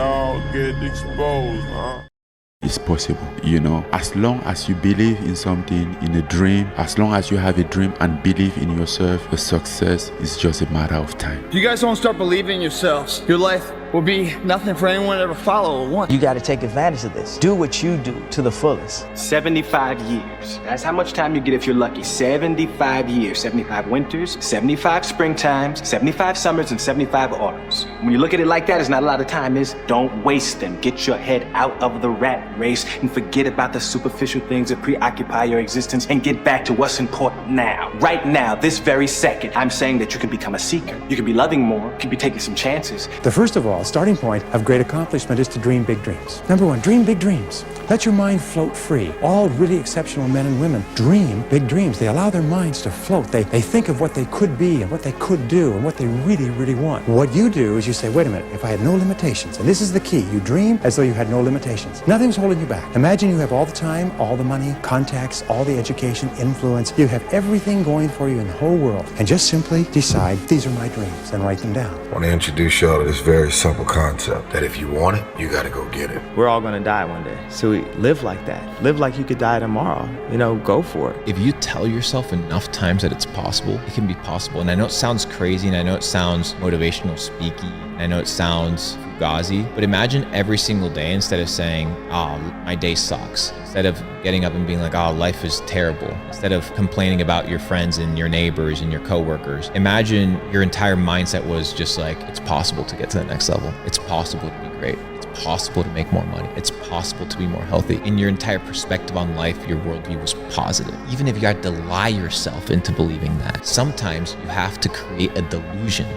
y'all get exposed, huh? It's possible, you know, as long as you believe in something, in a dream, as long as you have a dream and believe in yourself, the success is just a matter of time. If you guys don't start believing in yourselves, your life will be nothing for anyone to ever follow or want. You got to take advantage of this. Do what you do to the fullest. 75 years. That's how much time you get if you're lucky. 75 years. 75 winters, 75 springtimes, 75 summers, and 75 autumns. When you look at it like that, it's not a lot of time. Don't waste them. Get your head out of the rat race and forget about the superficial things that preoccupy your existence and get back to what's important now. Right now, this very second, I'm saying that you can become a seeker. You can be loving more. You can be taking some chances. First of all, starting point of great accomplishment is to dream big dreams. Number one, dream big dreams. Let your mind float free. All really exceptional men and women dream big dreams. They allow their minds to float. They think of what they could be and what they could do and what they really, really want. What you do is you say, wait a minute, if I had no limitations, and this is the key, you dream as though you had no limitations. Nothing's holding you back. Imagine you have all the time, all the money, contacts, all the education, influence. You have everything going for you in the whole world. And just simply decide, these are my dreams, and write them down. I want to introduce y'all to this very simple concept that if you want it, you got to go get it. We're all going to die one day. So we live like that. Live like you could die tomorrow. You know, go for it. If you tell yourself enough times that it's possible, it can be possible. And I know it sounds crazy, and I know it sounds motivational speaky, and I know it sounds fugazi, but imagine every single day, instead of saying, oh, my day sucks, instead of getting up and being like, oh, life is terrible, instead of complaining about your friends and your neighbors and your coworkers, imagine your entire mindset was just like, it's possible to get to the next level. It's possible to be great. It's possible to make more money. It's possible to be more healthy. In your entire perspective on life, your worldview was positive. Even if you had to lie yourself into believing that, sometimes you have to create a delusion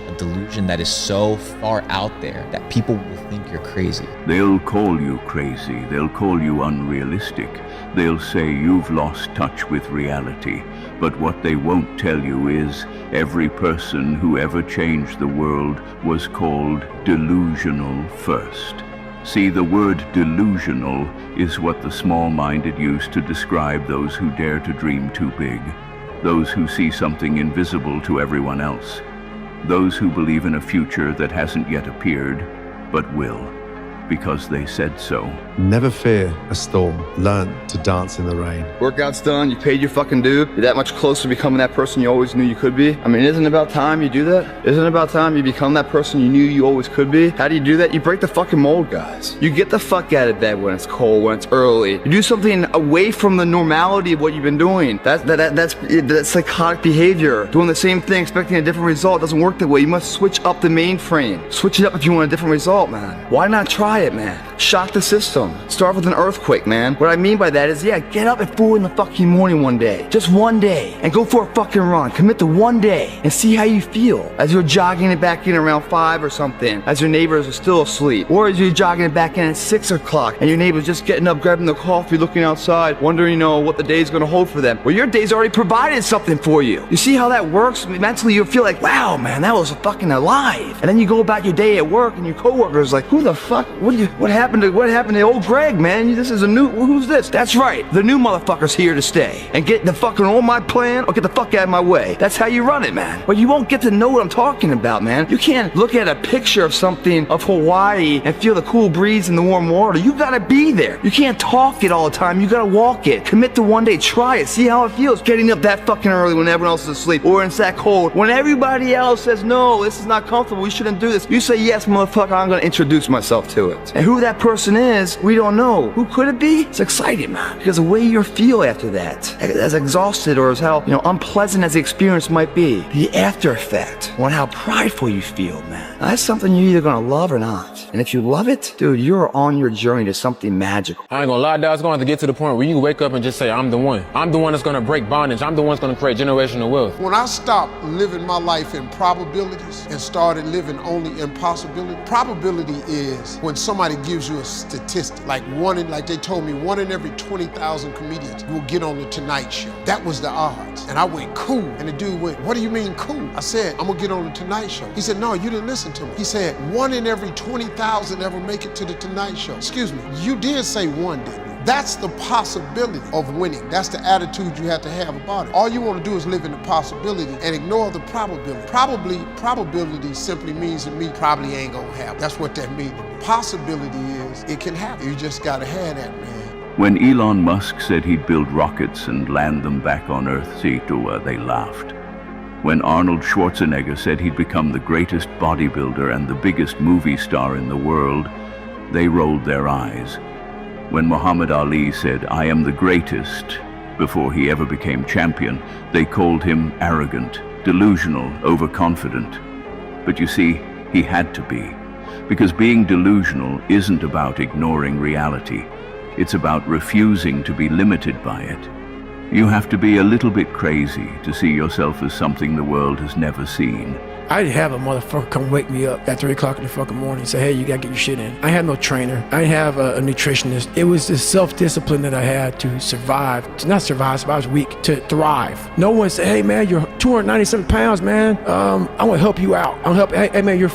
that is so far out there that people will think you're crazy. They'll call you crazy. They'll call you unrealistic. They'll say you've lost touch with reality. But what they won't tell you is every person who ever changed the world was called delusional first. See, the word delusional is what the small-minded use to describe those who dare to dream too big, those who see something invisible to everyone else, those who believe in a future that hasn't yet appeared, but will, because they said so. Never fear a storm. Learn to dance in the rain. Workout's done, you paid your fucking due. You're that much closer to becoming that person you always knew you could be. I mean, isn't it about time you do that? Isn't it about time you become that person you knew you always could be? How do you do that? You break the fucking mold, guys. You get the fuck out of bed when it's cold, when it's early. You do something away from the normality of what you've been doing. That's psychotic behavior. Doing the same thing, expecting a different result doesn't work that way. You must switch up the mainframe. Switch it up if you want a different result, man. Why not try it, man? Shock the system. Start with an earthquake, man. What I mean by that is, yeah, get up at 4 in the fucking morning one day. Just one day. And go for a fucking run. Commit to one day. And see how you feel. As you're jogging it back in around 5 or something. As your neighbors are still asleep. Or as you're jogging it back in at 6 o'clock. And your neighbor's just getting up, grabbing the coffee, looking outside, wondering, you know, what the day's gonna hold for them. Well, your day's already provided something for you. You see how that works? Mentally, you'll feel like, wow, man, that was fucking alive. And then you go about your day at work and your coworker's like, who the fuck? What happened to old Greg, man? This is a new, who's this? That's right, the new motherfucker's here to stay. And get the fucking on my plan or get the fuck out of my way. That's how you run it, man. But you won't get to know what I'm talking about, man. You can't look at a picture of something of Hawaii and feel the cool breeze and the warm water. You gotta be there. You can't talk it all the time. You gotta walk it. Commit to one day. Try it. See how it feels getting up that fucking early when everyone else is asleep. Or it's that cold. When everybody else says, no, this is not comfortable. We shouldn't do this. You say, yes, motherfucker, I'm gonna introduce myself to it. And who that person is, we don't know. Who could it be? It's exciting, man. Because the way you feel after that, as exhausted or as how, you know, unpleasant as the experience might be, the after effect on how prideful you feel, man. Now, that's something you're either gonna love or not. And if you love it, dude, you're on your journey to something magical. I ain't gonna lie, dog. It's gonna have to get to the point where you can wake up and just say, I'm the one. I'm the one that's gonna break bondage. I'm the one that's gonna create generational wealth. When I stopped living my life in probabilities and started living only in possibility, probability is when somebody gives you a statistic, like they told me, 1 in every 20,000 comedians will get on the Tonight Show. That was the odds. And I went, cool. And the dude went, what do you mean cool? I said, I'm gonna get on the Tonight Show. He said, no, you didn't listen to me. He said, 1 in every 20,000 ever make it to the Tonight Show. Excuse me, you did say 1, didn't you? That's the possibility of winning. That's the attitude you have to have about it. All you want to do is live in the possibility and ignore the probability. Probability simply means to me, probably ain't gonna happen. That's what that means. Possibility is, it can happen. You just gotta have that, man. When Elon Musk said he'd build rockets and land them back on Earth, they laughed. When Arnold Schwarzenegger said he'd become the greatest bodybuilder and the biggest movie star in the world, they rolled their eyes. When Muhammad Ali said, "I am the greatest," before he ever became champion, they called him arrogant, delusional, overconfident. But you see, he had to be. Because being delusional isn't about ignoring reality. It's about refusing to be limited by it. You have to be a little bit crazy to see yourself as something the world has never seen. I didn't have a motherfucker come wake me up at 3 o'clock in the fucking morning and say, hey, you gotta get your shit in. I had no trainer. I didn't have a nutritionist. It was the self-discipline that I had to survive. To not survive, I was weak, to thrive. No one said, hey man, you're 297 pounds, man. I'm gonna help you out. I'm gonna help, hey man, you're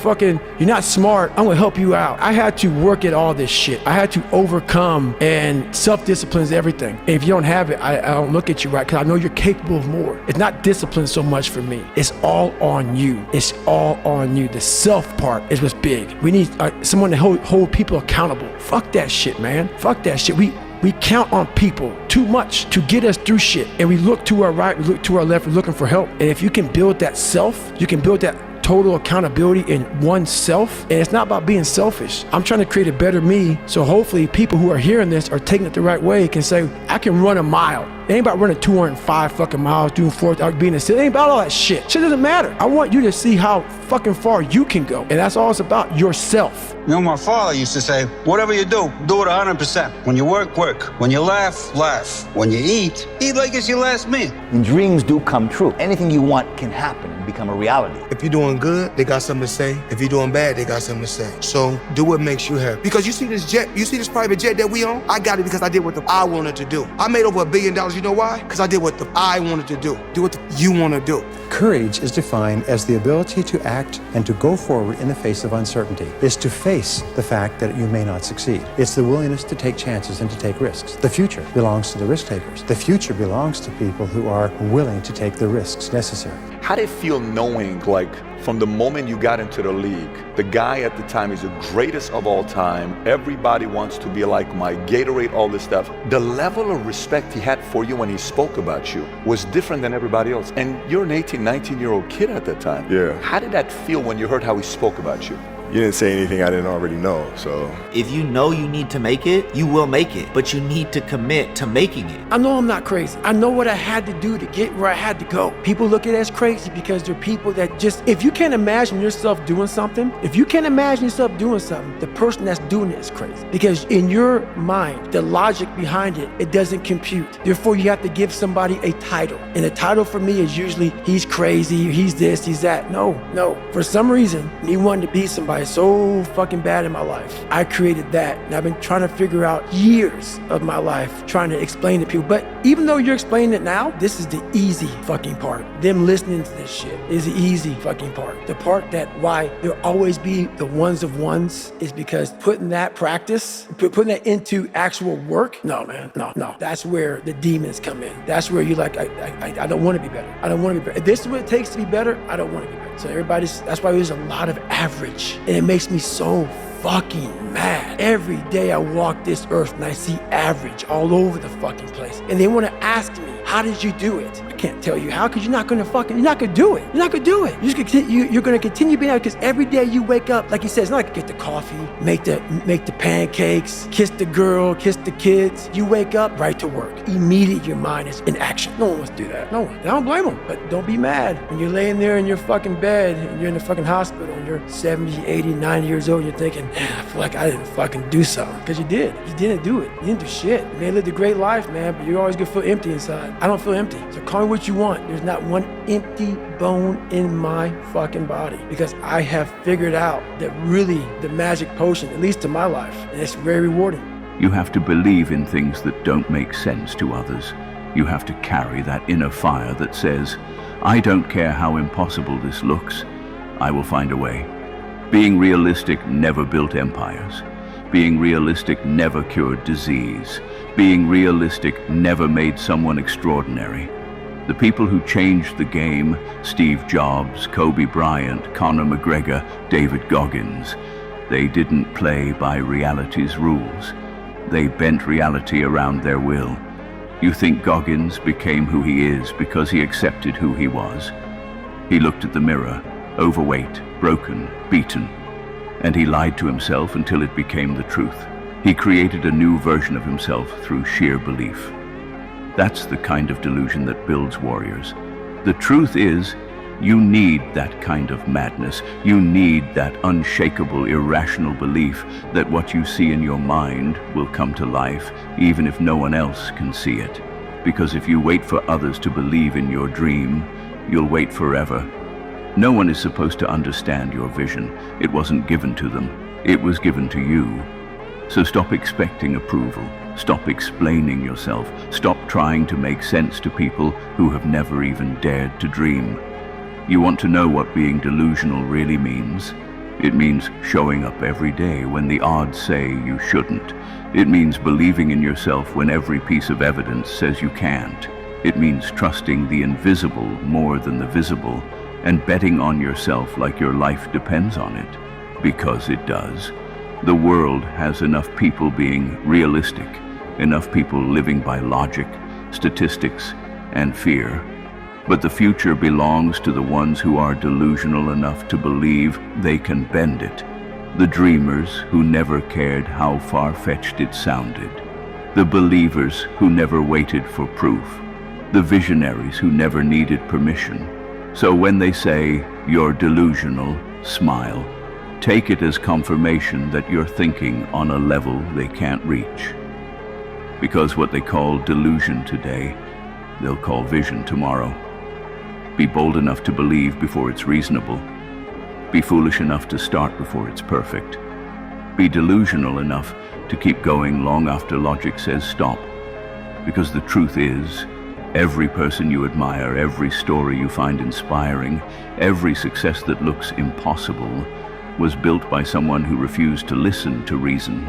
not smart. I'm gonna help you out. I had to work at all this shit. I had to overcome, and self-discipline is everything. And if you don't have it, I don't look at you right, because I know you're capable of more. It's not discipline so much for me. It's all on you. It's all on you. The self part is what's big. We need someone to hold people accountable. Fuck that shit, man. Fuck that shit. We count on people too much to get us through shit. And we look to our right, we look to our left, we're looking for help. And if you can build that self, you can build that total accountability in oneself. And it's not about being selfish. I'm trying to create a better me. So hopefully people who are hearing this are taking it the right way, can say, I can run a mile. It ain't about running 205 fucking miles, doing 4, being a city. It ain't about all that shit. Shit doesn't matter. I want you to see how fucking far you can go. And that's all it's about, yourself. You know, my father used to say, whatever you do it 100%. When you work, work. When you laugh, laugh. When you eat like it's your last meal. And dreams do come true. Anything you want can happen and become a reality. If you're doing good, they got something to say. If you're doing bad, they got something to say. So do what makes you happy. Because you see this jet, you see this private jet that we own? I got it because I did what I wanted to do. I made over $1 billion. You know why? Because I did what I wanted to do. Do what you want to do. Courage is defined as the ability to act and to go forward in the face of uncertainty. It's to face the fact that you may not succeed. It's the willingness to take chances and to take risks. The future belongs to the risk takers. The future belongs to people who are willing to take the risks necessary. How did it feel knowing, like, from the moment you got into the league, the guy at the time is the greatest of all time, everybody wants to be like Mike, Gatorade, all this stuff. The level of respect he had for you when he spoke about you was different than everybody else. And you're an 18, 19-year-old kid at that time. Yeah. How did that feel when you heard how he spoke about you? You didn't say anything I didn't already know, so. If you know you need to make it, you will make it, but you need to commit to making it. I know I'm not crazy. I know what I had to do to get where I had to go. People look at it as crazy because they're people that just, if you can't imagine yourself doing something, the person that's doing it is crazy. Because in your mind, the logic behind it, it doesn't compute. Therefore, you have to give somebody a title. And a title for me is usually, he's crazy, he's this, he's that. No. For some reason, me wanting to be somebody so fucking bad in my life, I created that. And I've been trying to figure out years of my life trying to explain to people. But even though you're explaining it now, this is the easy fucking part. Them listening to this shit is the easy fucking part. The part that why there'll always be the ones of ones is because putting that practice, putting that into actual work, no man, no. That's where the demons come in. That's where you're like, I don't want to be better. I don't want to be better. If this is what it takes to be better, I don't want to be better. So that's why there's a lot of average. And it makes me so fucking mad. Every day I walk this earth and I see average all over the fucking place. And they want to ask me, how did you do it? I can't tell you how, because you're not gonna do it. You're gonna continue being out, because every day you wake up, like you said, it's not like get the coffee, make the pancakes, kiss the girl, kiss the kids. You wake up, right to work. Immediately your mind is in action. No one wants to do that. No one. I don't blame them, but don't be mad. When you're laying there in your fucking bed, and you're in the fucking hospital, and you're 70, 80, 90 years old, and you're thinking, man, I feel like I didn't fucking do something. Because you did. You didn't do it. You didn't do shit. You may have lived a great life, man, but you're always gonna feel empty inside. I don't feel empty. So call me what you want. There's not one empty bone in my fucking body, because I have figured out that really the magic potion, at least to my life, and it's very rewarding. You have to believe in things that don't make sense to others. You have to carry that inner fire that says, I don't care how impossible this looks, I will find a way. Being realistic never built empires. Being realistic never cured disease. Being realistic never made someone extraordinary. The people who changed the game, Steve Jobs, Kobe Bryant, Conor McGregor, David Goggins, they didn't play by reality's rules. They bent reality around their will. You think Goggins became who he is because he accepted who he was? He looked at the mirror, overweight, broken, beaten, and he lied to himself until it became the truth. He created a new version of himself through sheer belief. That's the kind of delusion that builds warriors. The truth is, you need that kind of madness. You need that unshakable, irrational belief that what you see in your mind will come to life, even if no one else can see it. Because if you wait for others to believe in your dream, you'll wait forever. No one is supposed to understand your vision. It wasn't given to them. It was given to you. So stop expecting approval. Stop explaining yourself. Stop trying to make sense to people who have never even dared to dream. You want to know what being delusional really means? It means showing up every day when the odds say you shouldn't. It means believing in yourself when every piece of evidence says you can't. It means trusting the invisible more than the visible and betting on yourself like your life depends on it. Because it does. The world has enough people being realistic, enough people living by logic, statistics, and fear. But the future belongs to the ones who are delusional enough to believe they can bend it. The dreamers who never cared how far-fetched it sounded. The believers who never waited for proof. The visionaries who never needed permission. So when they say, "You're delusional," smile. Take it as confirmation that you're thinking on a level they can't reach. Because what they call delusion today, they'll call vision tomorrow. Be bold enough to believe before it's reasonable. Be foolish enough to start before it's perfect. Be delusional enough to keep going long after logic says stop. Because the truth is, every person you admire, every story you find inspiring, every success that looks impossible was built by someone who refused to listen to reason.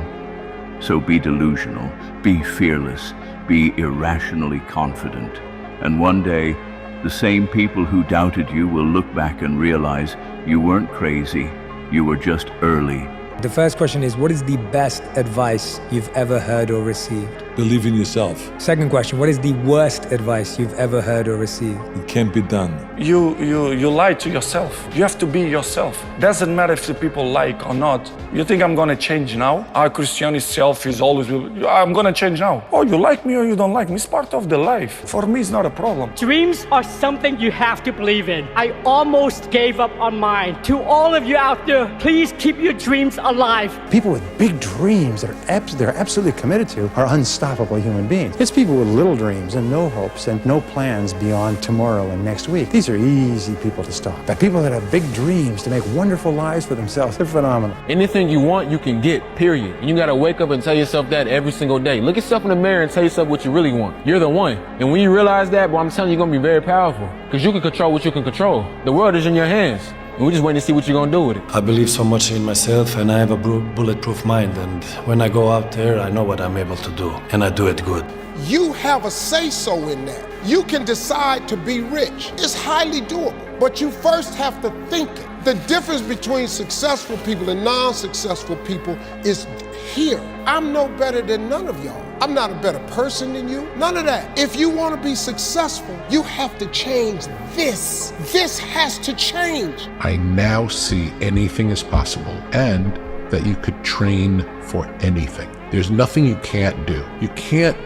So be delusional, be fearless, be irrationally confident, and one day, the same people who doubted you will look back and realize you weren't crazy, you were just early. The first question is, what is the best advice you've ever heard or received? Believe in yourself. Second question, what is the worst advice you've ever heard or received? It can't be done. You lie to yourself. You have to be yourself. Doesn't matter if the people like or not. You think I'm gonna change now? Our Cristiano self is always, I'm gonna change now. Oh, you like me or you don't like me, it's part of the life. For me, it's not a problem. Dreams are something you have to believe in. I almost gave up on mine. To all of you out there, please keep your dreams alive. People with big dreams that they're absolutely committed to are unstoppable human beings. It's people with little dreams and no hopes and no plans beyond tomorrow and next week. These are easy people to stop. But people that have big dreams to make wonderful lives for themselves, they're phenomenal. Anything you want, you can get, period. And you gotta wake up and tell yourself that every single day. Look yourself in the mirror and tell yourself what you really want. You're the one. And when you realize that, I'm telling you, you're gonna be very powerful. Because you can control what you can control. The world is in your hands. And we're just waiting to see what you're gonna do with it. I believe so much in myself and I have a bulletproof mind, and when I go out there, I know what I'm able to do, and I do it good. You have a say-so in that. You can decide to be rich. It's highly doable, but you first have to think it. The difference between successful people and non-successful people is here. I'm no better than none of y'all. I'm not a better person than you. None of that. If you want to be successful, you have to change this. This has to change. I now see anything is possible and that you could train for anything. There's nothing you can't do. You can't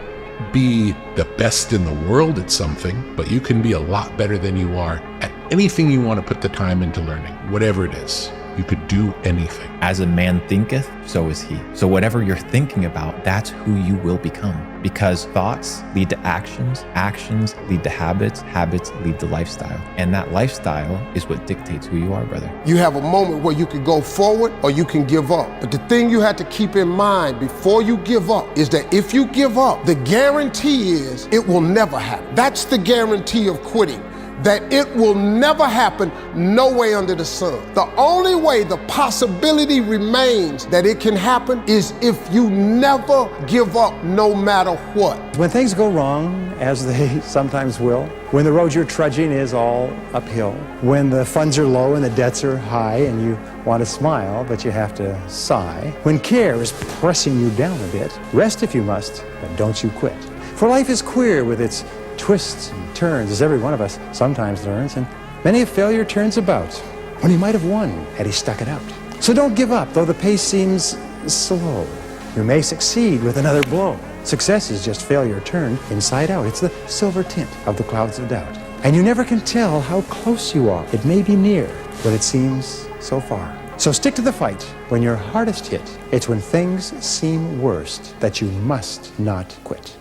be the best in the world at something, but you can be a lot better than you are at anything you want to put the time into learning, whatever it is. You could do anything. As a man thinketh, so is he. So whatever you're thinking about, that's who you will become. Because thoughts lead to actions, actions lead to habits, habits lead to lifestyle. And that lifestyle is what dictates who you are, brother. You have a moment where you can go forward or you can give up. But the thing you have to keep in mind before you give up is that if you give up, the guarantee is it will never happen. That's the guarantee of quitting. that it will never happen no way under the sun. The only way the possibility remains that it can happen is if you never give up no matter what. When things go wrong, as they sometimes will, when the road you're trudging is all uphill, when the funds are low and the debts are high and you want to smile but you have to sigh, when care is pressing you down a bit, rest if you must, but don't you quit. For life is queer with its twists and turns, as every one of us sometimes learns, and many a failure turns about when he might have won had he stuck it out. So don't give up, though the pace seems slow. You may succeed with another blow. Success is just failure turned inside out. It's the silver tint of the clouds of doubt. And you never can tell how close you are. It may be near, but it seems so far. So stick to the fight when you're hardest hit. It's when things seem worst that you must not quit.